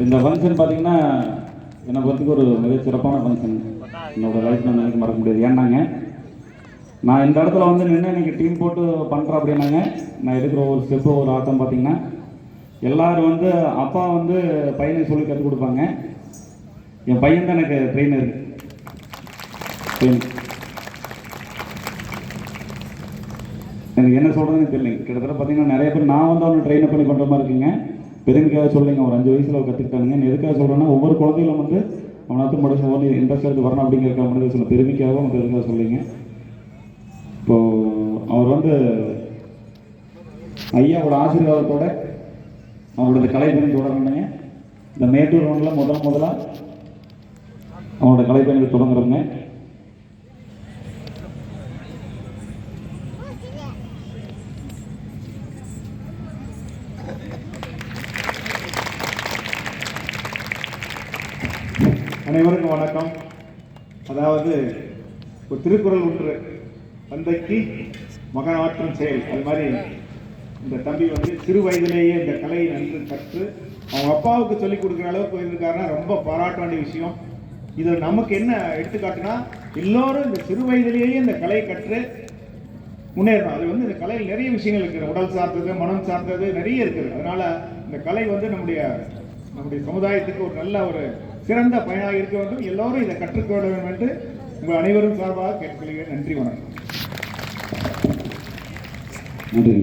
இந்த ஃபங்க்ஷன் பார்த்தீங்கன்னா எனக்கு வந்து ஒரு மிக சிறப்பான ஃபங்க்ஷன். என்னோட லைஃப் நான் நினைக்க மறக்க முடியாது. ஏன்னாங்க நான் இந்த இடத்துல வந்து நின்று இன்றைக்கி டீம் போட்டு பண்ணுறேன் அப்படின்னாங்க நான் எடுக்கிற ஒரு ஸ்டெப்பு ஒரு ஆட்டம் பார்த்தீங்கன்னா எல்லாரும் வந்து அப்பா வந்து பையனுக்கு சொல்லி கற்றுக் கொடுப்பாங்க. என் பையன் தான் எனக்கு ட்ரெயினர். எனக்கு என்ன சொல்கிறதுன்னு தெரியலைங்க. கிட்டத்தட்ட பார்த்தீங்கன்னா நிறைய பேர் நான் வந்து அவனை ட்ரெயின் பண்ணி பண்ணுற மாதிரி இருக்குங்க. பெருமைக்காக சொல்லுங்க, ஒரு 5 வயசில் அவர் கற்றுக்கிட்டானுங்க. எதுக்காக சொல்கிறேன்னா, ஒவ்வொரு குழந்தைகளும் வந்து அவனாத்து முடிச்சு ஓடி இன்ட்ரெஸ்ட் எடுத்து வரணும் அப்படிங்கிற முடிவு சொல்ல பெருமைக்காகவும் நமக்கு எதுக்காக சொல்லிங்க. இப்போது அவர் வந்து ஐயாவோட ஆசீர்வாதத்தோட அவங்களோட கலைப்பணி தொடரணுங்க. இந்த மேட்டூர் ஒன்றில் முதலாக அவங்களோட கலைப்பணியை தொடங்குறோங்க. அனைவருக்கும் வணக்கம். அதாவது ஒரு திருக்குறள் ஒன்று, தந்தைக்கு மகன் ஆற்றும் செயல். அது மாதிரி இந்த தம்பி வந்து சிறு வயதிலேயே இந்த கலையை நன்கு கற்று அவங்க அப்பாவுக்கு சொல்லிக் கொடுக்குற அளவுக்கு போயிருக்காருன்னா ரொம்ப பாராட்ட வேண்டிய விஷயம். இது நமக்கு என்ன எடுத்துக்காட்டுனா, எல்லோரும் இந்த சிறு வயதிலேயே இந்த கலையை கற்று முன்னேறணும். அது வந்து இந்த கலையில் நிறைய விஷயங்கள் இருக்குது, உடல் சார்ந்தது, மனம் சார்ந்தது நிறைய இருக்குது. அதனால இந்த கலை வந்து நம்முடைய சமுதாயத்துக்கு ஒரு நல்ல ஒரு சிறந்த பயனாக இருக்க வேண்டும். எல்லோரும் இதை கற்றுக்கொள்ள வேண்டும் என்று உங்கள் அனைவரும் சார்பாக கேட்டுக்கொள்கிறேன். நன்றி, வணக்கம். நன்றி.